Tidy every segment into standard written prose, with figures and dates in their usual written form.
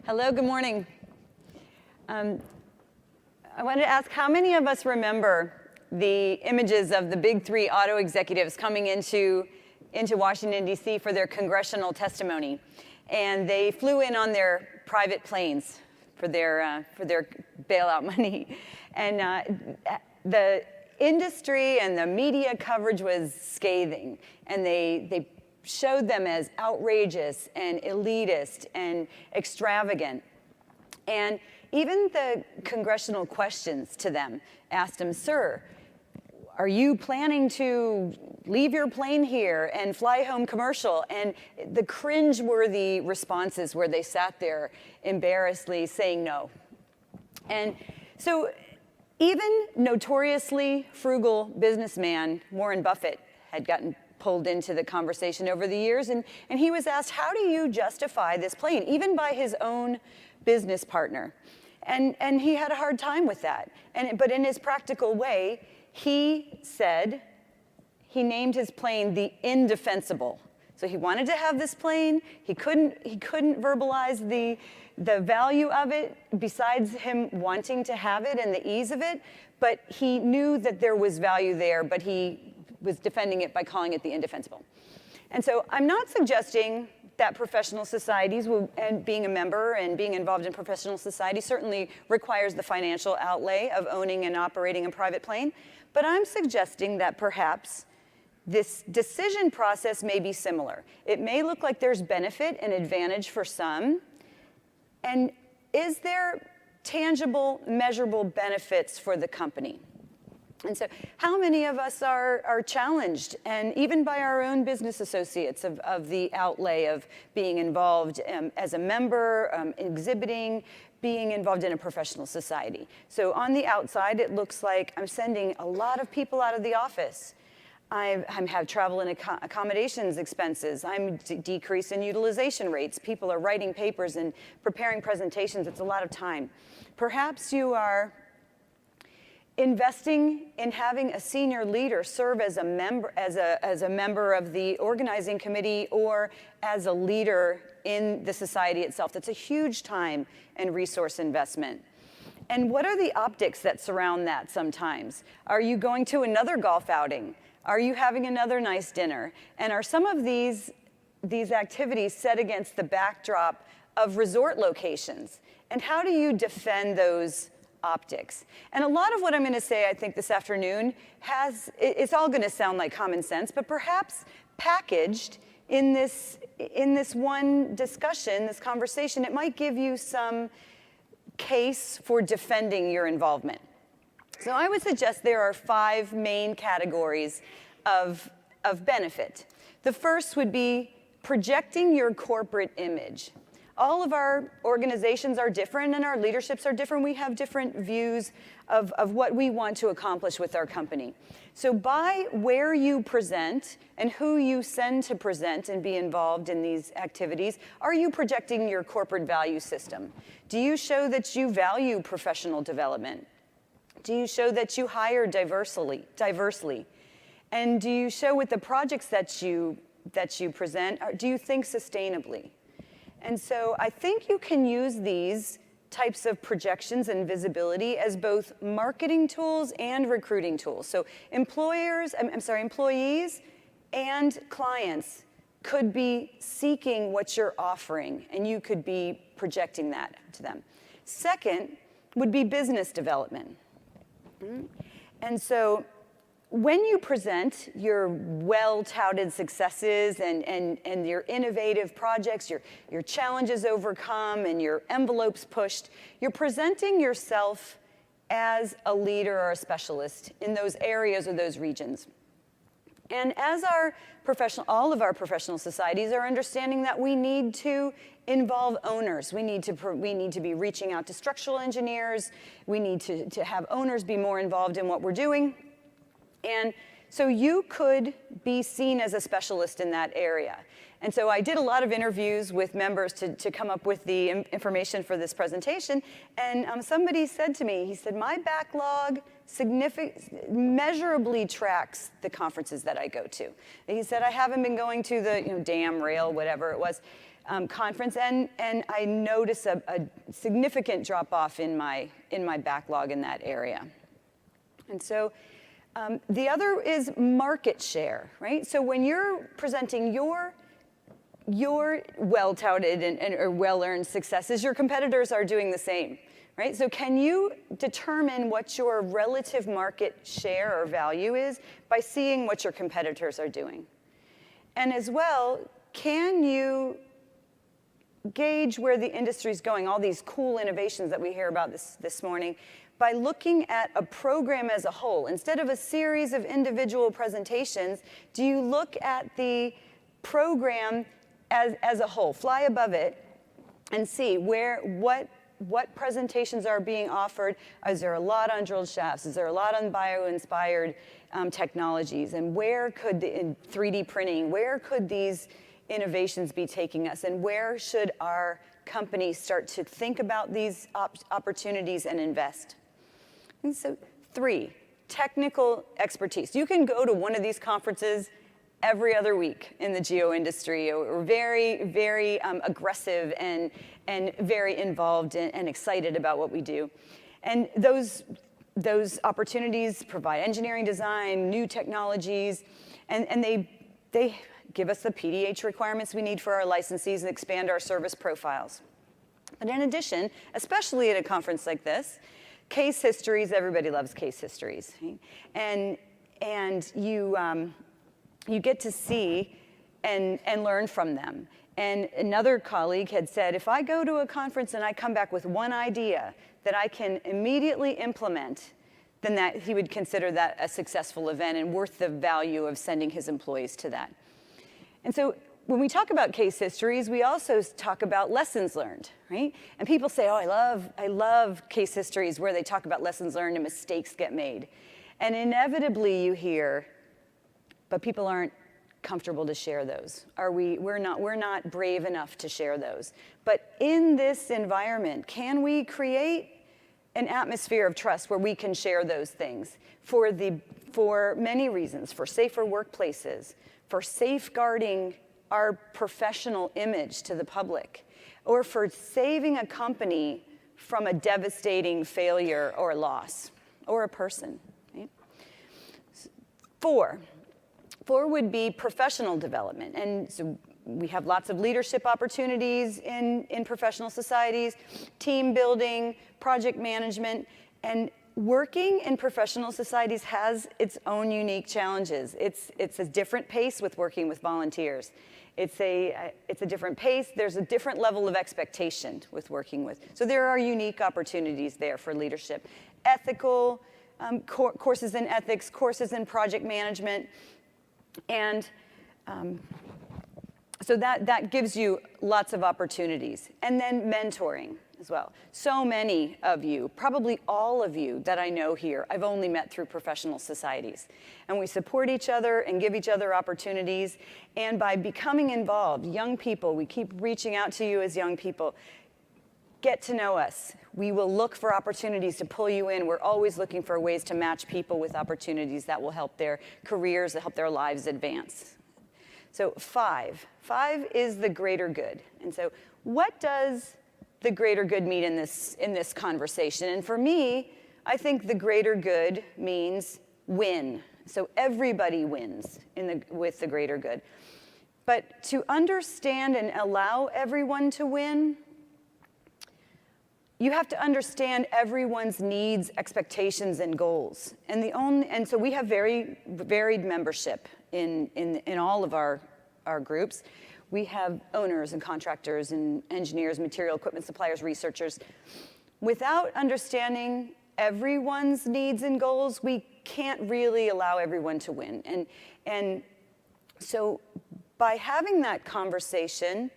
Hello, good morning. I wanted to ask how many of us remember the images of the big three auto executives coming into Washington, D.C. for their congressional testimony. And they flew in on their private planes for their bailout money. And the industry and the media coverage was scathing. And they showed them as outrageous and elitist and extravagant. And even the congressional questions to them asked them, "Sir, are you planning to leave your plane here and fly home commercial?" And the cringe-worthy responses where they sat there embarrassedly saying no. And so even notoriously frugal businessman Warren Buffett had gotten pulled into the conversation over the years, and he was asked, how do you justify this plane, even by his own business partner? And he had a hard time with that. But in his practical way, he said, he named his plane the Indefensible. So he wanted to have this plane. He couldn't verbalize the value of it besides him wanting to have it and the ease of it, but he knew that there was value there, but he was defending it by calling it the Indefensible. And so I'm not suggesting that professional societies and being a member and being involved in professional society certainly requires the financial outlay of owning and operating a private plane, but I'm suggesting that perhaps this decision process may be similar. It may look like there's benefit and advantage for some, and is there tangible, measurable benefits for the company? And so how many of us are challenged, and even by our own business associates, of the outlay of being involved as a member, exhibiting, being involved in a professional society? So on the outside, it looks like I'm sending a lot of people out of the office. I have travel and accommodations expenses. I'm decrease in utilization rates. People are writing papers and preparing presentations. It's a lot of time. Perhaps you are investing in having a senior leader serve as a member of the organizing committee or as a leader in the society itself. That's a huge time and resource investment. And what are the optics that surround that sometimes? Are you going to another golf outing? Are you having another nice dinner? And are some of these activities set against the backdrop of resort locations? And how do you defend those optics? And a lot of what I'm going to say, I think, this afternoon it's all going to sound like common sense, but perhaps packaged in this one discussion, this conversation, it might give you some case for defending your involvement. So I would suggest there are 5 main categories of benefit. The first would be projecting your corporate image. All of our organizations are different and our leaderships are different. We have different views of what we want to accomplish with our company. So by where you present and who you send to present and be involved in these activities, are you projecting your corporate value system? Do you show that you value professional development? Do you show that you hire diversely? And do you show with the projects that you present, do you think sustainably? And so I think you can use these types of projections and visibility as both marketing tools and recruiting tools. So employees and clients could be seeking what you're offering, and you could be projecting that to them. Second would be business development. And so when you present your well-touted successes and your innovative projects, your challenges overcome and your envelopes pushed, you're presenting yourself as a leader or a specialist in those areas or those regions. And as all of our professional societies are understanding that we need to involve owners. We need to be reaching out to structural engineers. We need to have owners be more involved in what we're doing. And so you could be seen as a specialist in that area. And so I did a lot of interviews with members to come up with the information for this presentation. And somebody said to me, he said, my backlog measurably tracks the conferences that I go to. And he said, I haven't been going to the DAM, rail, whatever it was. conference, and I notice a significant drop-off in my backlog in that area. And so the other is market share, right? So when you're presenting your well-touted or well-earned successes, your competitors are doing the same, right? So can you determine what your relative market share or value is by seeing what your competitors are doing? And as well, can you gauge where the industry's going, all these cool innovations that we hear about this morning, by looking at a program as a whole? Instead of a series of individual presentations, do you look at the program as a whole, fly above it, and see what presentations are being offered? Is there a lot on drilled shafts? Is there a lot on bio-inspired technologies? And where could, in 3D printing, where could these innovations be taking us? And where should our companies start to think about these opportunities and invest? And so 3, technical expertise. You can go to one of these conferences every other week in the geo industry. We're very, very aggressive and very involved and excited about what we do. And those opportunities provide engineering design, new technologies, and they give us the PDH requirements we need for our licensees and expand our service profiles. But in addition, especially at a conference like this, case histories, everybody loves case histories. Right? And you get to see and learn from them. And another colleague had said, if I go to a conference and I come back with one idea that I can immediately implement, then that he would consider that a successful event and worth the value of sending his employees to that. And so when we talk about case histories, we also talk about lessons learned, right? And people say, oh, I love case histories where they talk about lessons learned and mistakes get made. And inevitably you hear, but people aren't comfortable to share those. We're not brave enough to share those. But in this environment, can we create an atmosphere of trust where we can share those things for many reasons, for safer workplaces, for safeguarding our professional image to the public, or for saving a company from a devastating failure or loss, or a person. Right? 4 would be professional development. And so we have lots of leadership opportunities in professional societies, team building, project management, and working in professional societies has its own unique challenges. It's a different pace with working with volunteers. It's a different pace. There's a different level of expectation with working with. So there are unique opportunities there for leadership. Ethical courses in ethics, courses in project management, and so that gives you lots of opportunities. And then mentoring as well. So many of you, probably all of you that I know here, I've only met through professional societies. And we support each other and give each other opportunities. And by becoming involved, young people, we keep reaching out to you as young people. Get to know us. We will look for opportunities to pull you in. We're always looking for ways to match people with opportunities that will help their careers, that help their lives advance. So 5 is the greater good. And so what does the greater good mean in this conversation? And for me, I think the greater good means win. So everybody wins with the greater good. But to understand and allow everyone to win, you have to understand everyone's needs, expectations, and goals. And so we have very varied membership in all of our groups. We have owners and contractors and engineers, material equipment suppliers, researchers. Without understanding everyone's needs and goals, we can't really allow everyone to win. And so by having that conversation,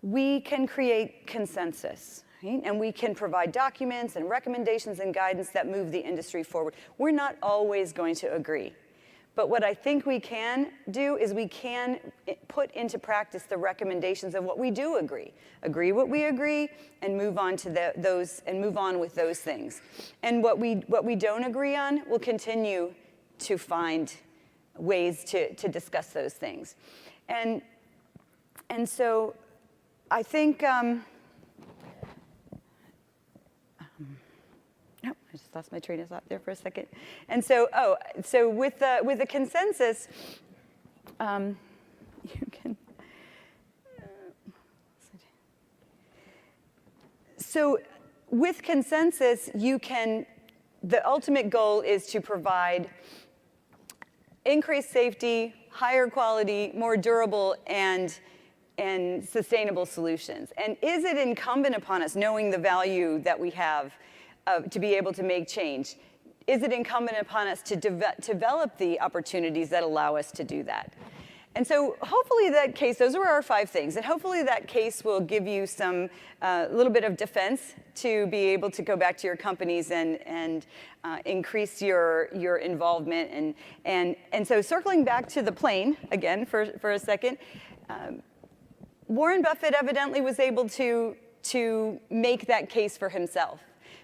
we can create consensus. Right? And we can provide documents and recommendations and guidance that move the industry forward. We're not always going to agree. But what I think we can do is we can put into practice the recommendations of what we do agree. Agree what we agree and move on to those and move on with those things. And what we don't agree on, we'll continue to find ways to discuss those things. And so I think, no, I just lost my train of thought there for a second. And so, so with the consensus, you can, so with consensus, you can, the ultimate goal is to provide increased safety, higher quality, more durable, and sustainable solutions. And is it incumbent upon us, knowing the value that we have to be able to make change, is it incumbent upon us to develop the opportunities that allow us to do that? And so hopefully that case, those are our 5 things, and hopefully that case will give you some little bit of defense to be able to go back to your companies and increase your involvement. And so circling back to the plane again for a second, Warren Buffett evidently was able to make that case for himself.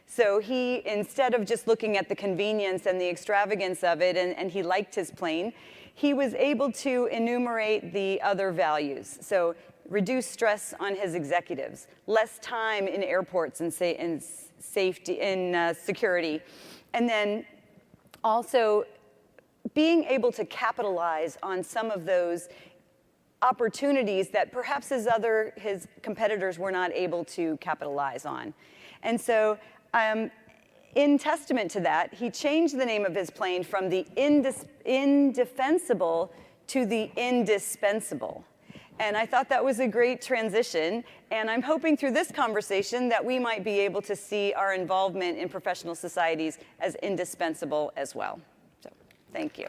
So he, instead of just looking at the convenience and the extravagance of it, and he liked his plane, he was able to enumerate the other values. So reduce stress on his executives, less time in airports and safety, in security, and then also being able to capitalize on some of those opportunities that perhaps his competitors were not able to capitalize on. And so in testament to that, he changed the name of his plane from the indefensible to the indispensable. And I thought that was a great transition. And I'm hoping through this conversation that we might be able to see our involvement in professional societies as indispensable as well. So, thank you.